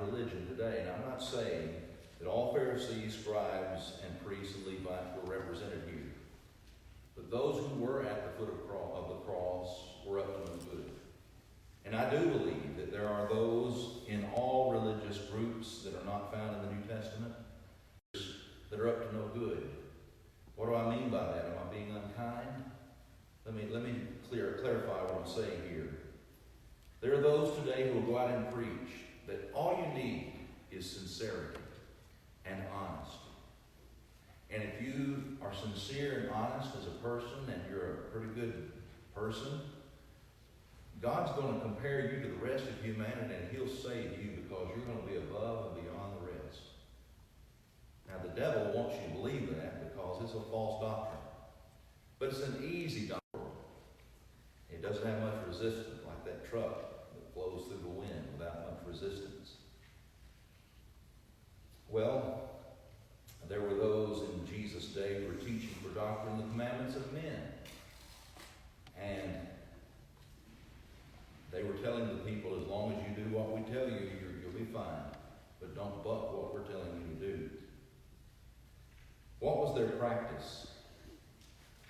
religion today. And I'm not saying that all Pharisees, scribes, and priests and Levites were represented here. But those who were at the foot of the cross were up to no good. And I do believe that there are those in all religious groups that are not found in the New Testament that are up to no good. What do I mean by that? Am I being unkind? Let me clarify what I'm saying here. There are those today who will go out and preach that all you need is sincerity and honesty. And if you are sincere and honest as a person and you're a pretty good person, God's going to compare you to the rest of humanity and He'll save you because you're going to be above and beyond the rest. Now the devil wants you to believe that because it's a false doctrine. But it's an easy doctrine. It doesn't have much resistance like that truck that flows through the wind without much resistance. Well, there were those in Jesus' day who were teaching for doctrine the commandments of men. And they were telling the people, as long as you do what we tell you, you'll be fine. But don't buck what we're telling you to do. What was their practice?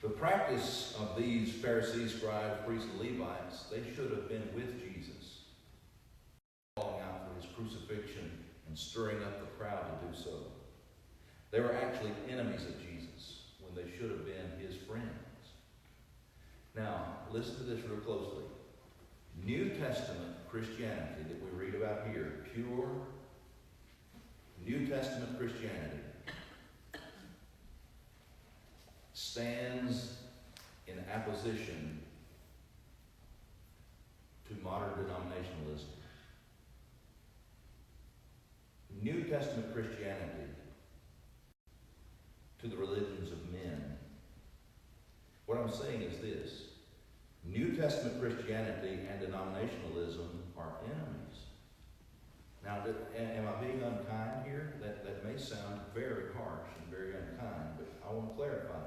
The practice of these Pharisees, scribes, priests, and Levites, they should have been with Jesus, calling out for His crucifixion and stirring up the crowd to do so. They were actually enemies of Jesus when they should have been His friends. Now, listen to this real closely. New Testament Christianity that we read about here, pure New Testament Christianity, stands in opposition to modern denominationalism. New Testament Christianity to the religions of men. What I'm saying is this. New Testament Christianity and denominationalism are enemies. Now, am I being unkind here? That may sound very harsh and very unkind, but I want to clarify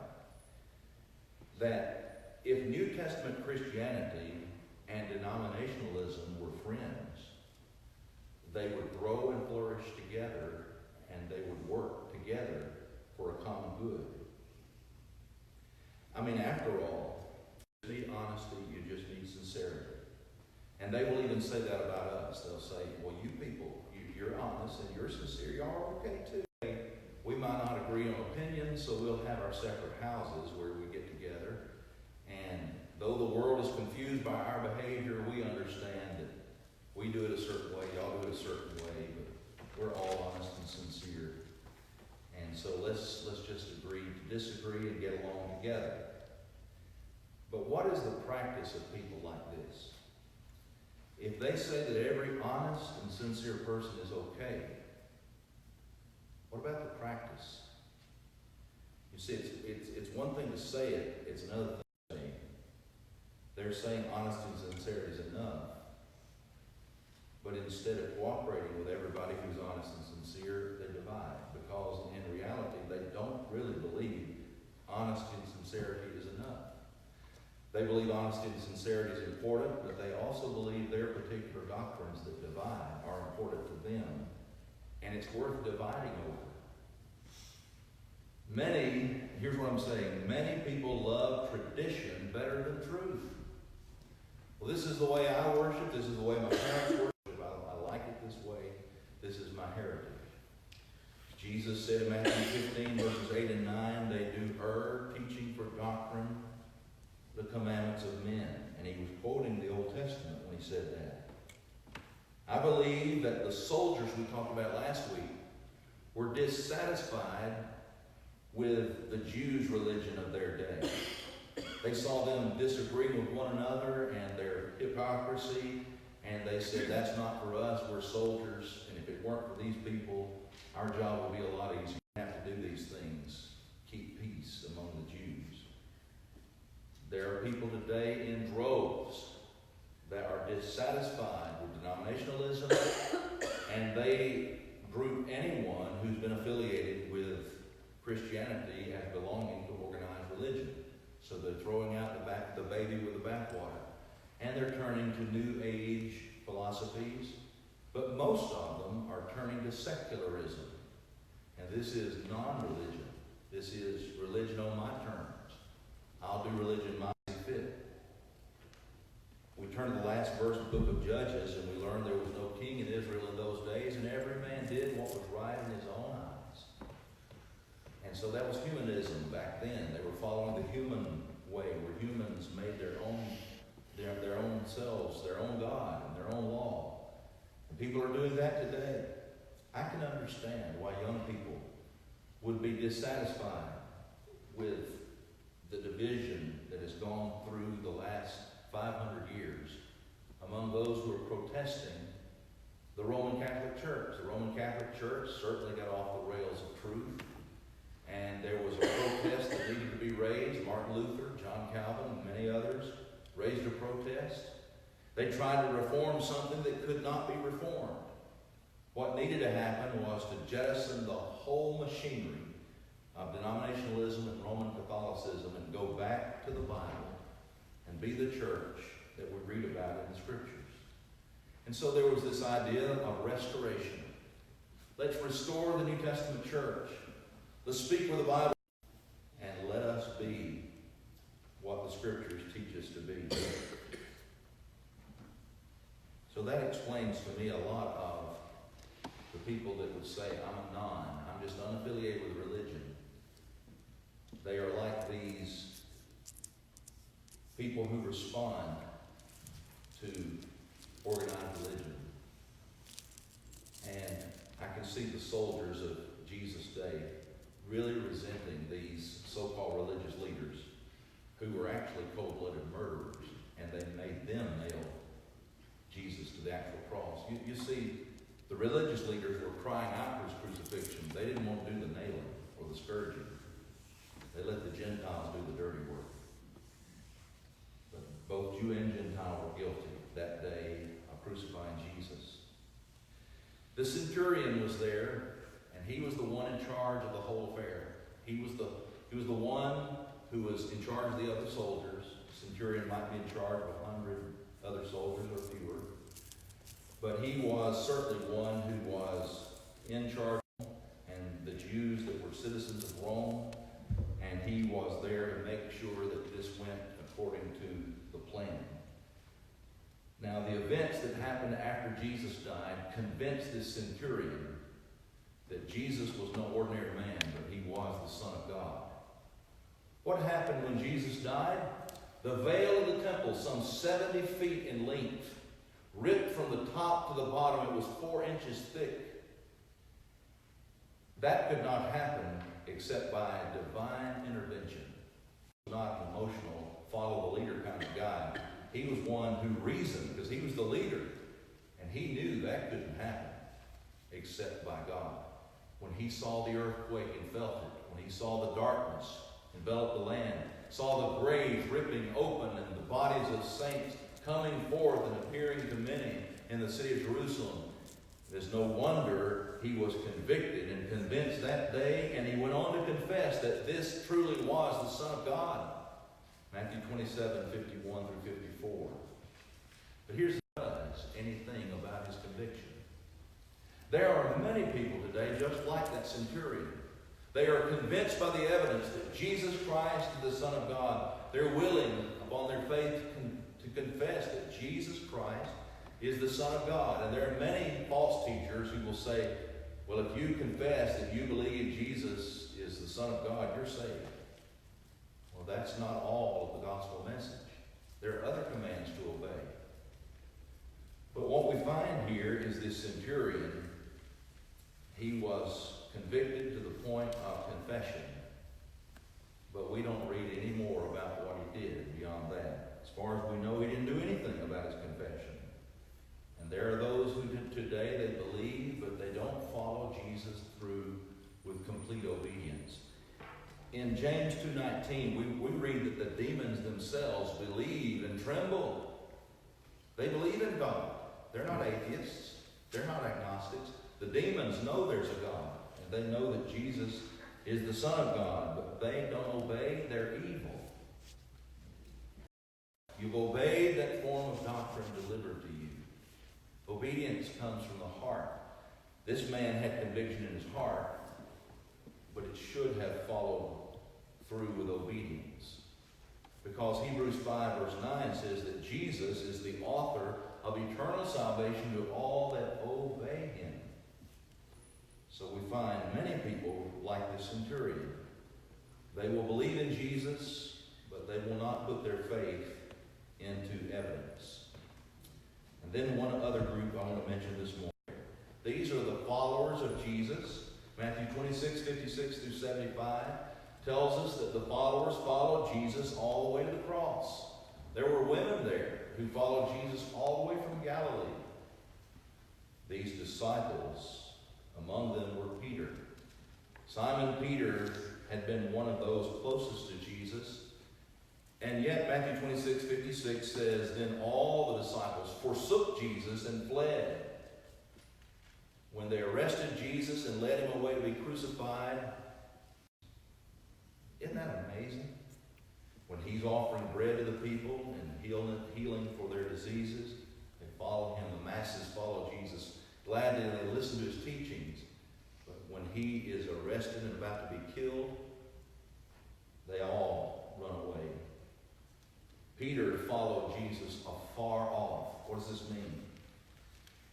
that if New Testament Christianity and denominationalism were friends, they would grow and flourish together and they would work together for a common good. I mean, after all, you need honesty, you just need sincerity. And they will even say that about us. They'll say, well, you people, you're honest and you're sincere. Y'all are okay too. We might not agree on opinions, so we'll have our separate houses where we get together. And though the world is confused by our behavior, we understand that we do it a certain way, y'all do it a certain way, but we're all honest and sincere. And so let's just agree to disagree and get along together. But what is the practice of people like this? If they say that every honest and sincere person is okay, what about the practice? You see, it's one thing to say it, it's another thing to say it. They're saying honesty and sincerity is enough. But instead of cooperating with everybody who's honest and sincere, they divide. Because in reality, they don't really believe honesty and sincerity is enough. They believe honesty and sincerity is important, but they also believe their particular doctrines that divide are important to them. And it's worth dividing over. Here's what I'm saying, many people love tradition better than truth. Well, this is the way I worship, this is the way my parents worship, I like it this way, this is my heritage. Jesus said in Matthew 15, verses 8 and 9, they do err, teaching for doctrine the commandments of men. And he was quoting the Old Testament when he said that. I believe that the soldiers we talked about last week were dissatisfied with the Jews' religion of their day. They saw them disagreeing with one another and their hypocrisy, and they said, that's not for us, we're soldiers, and if it weren't for these people, our job would be a lot easier. We have to do these things, keep peace among the Jews. There are people today in droves that are dissatisfied with denominationalism, and they group anyone who's been affiliated with Christianity as belonging to organized religion. So they're throwing out the baby with the bathwater. And they're turning to New Age philosophies But most of them are turning to secularism. And this is non-religion. This is religion on my terms. I'll do religion my way fit. We turn to the last verse of the book of Judges, and we learn there was no king in Israel in those days, and every man did what was right in his own eyes. And so that was humanism back then. They were following the human way, where humans made their own selves, their own God, and their own law. And people are doing that today. I can understand why young people would be dissatisfied with the division that has gone through the last 500 years among those who are protesting the Roman Catholic Church. The Roman Catholic Church certainly got off the rails of truth, and there was a protest that needed to be raised. Martin Luther, John Calvin, and many others raised a protest. They tried to reform something that could not be reformed. What needed to happen was to jettison the whole machinery of denominationalism and Roman Catholicism and go back to the Bible and be the church that we read about in the Scriptures. And so there was this idea of restoration. Let's restore the New Testament church. Let's speak with the Bible and let us be what the Scriptures teach us to be. So that explains to me a lot of the people that would say, I'm just unaffiliated with religion. They are like these people who respond to organized religion. And I can see the soldiers of Jesus' day really resenting these so-called religious leaders who were actually cold-blooded murderers, and they made them nail Jesus to the actual cross. You see, the religious leaders were crying out for his crucifixion. They didn't want to do the nailing or the scourging. They let the Gentiles do the dirty work. But both Jew and Gentile were guilty that day of crucifying Jesus. The centurion was there, and he was the one in charge of the whole affair. He was the one who was in charge of the other soldiers. The centurion might be in charge of 100 other soldiers or fewer. But he was certainly one who was in charge, and the Jews that were citizens of Rome, and he was there to make sure that this went according to the plan. Now, the events that happened after Jesus died convinced this centurion that Jesus was no ordinary man, but he was the Son of God. What happened when Jesus died? The veil of the temple, some 70 feet in length, ripped from the top to the bottom. It was 4 inches thick. That could not happen except by divine intervention. He was not an emotional, follow the leader kind of guy. He was one who reasoned, because he was the leader. And he knew that couldn't happen except by God. When he saw the earthquake and felt it, when he saw the darkness envelop the land, saw the graves ripping open and the bodies of saints coming forth and appearing to many in the city of Jerusalem, there's no wonder he was convicted and convinced that day, and he went on to confess that this truly was the Son of God. Matthew 27, 51 through 54. But here's anything about his conviction. There are many people today just like that centurion. They are convinced by the evidence that Jesus Christ is the Son of God. They're willing, upon their faith, to confess that Jesus Christ is the Son of God. And there are many false teachers who will say, well, if you confess that you believe Jesus is the Son of God, you're saved. Well, that's not all of the gospel message. There are other commands to obey. But what we find here is this centurion, he was convicted to the point of confession. But we don't read any more about what he did beyond that. As far as we know, he didn't do anything about his confession. And there are those who today, they believe, but they don't follow Jesus through with complete obedience. In James 2:19, we read that the demons themselves believe and tremble. They believe in God. They're not atheists. They're not agnostics. The demons know there's a God, and they know that Jesus is the Son of God, but they don't obey. They're evil. You've obeyed that form of doctrine delivered to you. Obedience comes from the heart. This man had conviction in his heart, but it should have followed through with obedience. Because Hebrews 5 verse 9 says that Jesus is the author of eternal salvation to all that obey him. So we find many people like the centurion. They will believe in Jesus, but they will not put their faith into evidence. And then one other group I want to mention this morning. These are the followers of Jesus. Matthew 26, 56 through 75 tells us that the followers followed Jesus all the way to the cross. There were women there who followed Jesus all the way from Galilee. These disciples, among them were Peter. Simon Peter had been one of those closest to Jesus. And yet Matthew 26, 56 says, then all the disciples forsook Jesus and fled. When they arrested Jesus and led him away to be crucified, isn't that amazing? When he's offering bread to the people and healing for their diseases, they follow him. The masses follow Jesus. Gladly they listen to his teachings. But when he is arrested and about to be killed, they all run away. Peter followed Jesus afar off. What does this mean?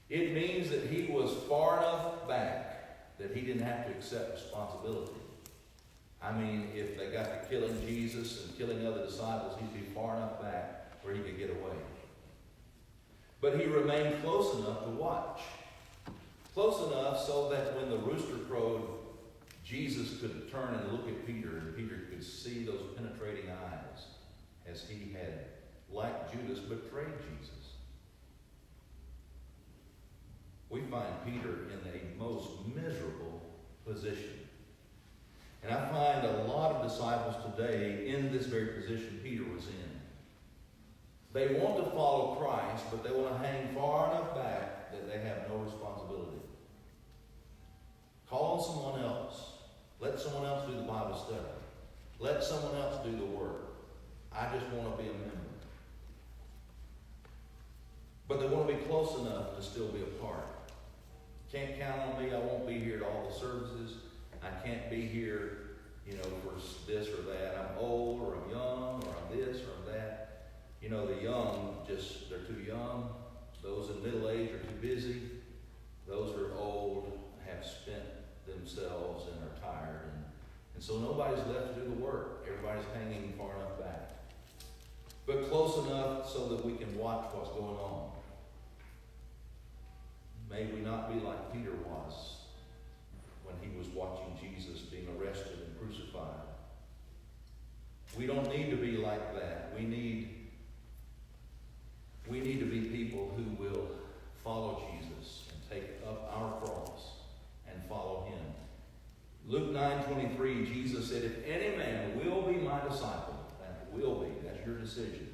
It means that he was far enough back that he didn't have to accept responsibility. I mean, if they got to killing Jesus and killing other disciples, he'd be far enough back where he could get away. But he remained close enough to watch. Close enough so that when the rooster crowed, Jesus could turn and look at Peter, and Peter could see those penetrating eyes as he had, like Judas, betrayed Jesus. We find Peter in a most miserable position. And I find a lot of disciples today in this very position Peter was in. They want to follow Christ, but they want to hang far enough back that they have no responsibility. Call on someone else. Let someone else do the Bible study. Let someone else do the work. I just want to be a member. But they want to be close enough to still be a part. Can't count on me. I won't be here at all the services. I can't be here, for this or that. I'm old, or I'm young, or I'm this, or I'm that. The young, they're too young. Those in middle age are too busy. Those who are old have spent themselves and are tired. And so nobody's left to do the work. Everybody's hanging far enough back. But close enough so that we can watch what's going on. May we not be like Peter was when he was watching Jesus being arrested and crucified. We don't need to be like that. We need to be people who will follow Jesus and take up our cross and follow him. Luke 9:23, Jesus said, if any man will be my disciple, that will be, that's your decision.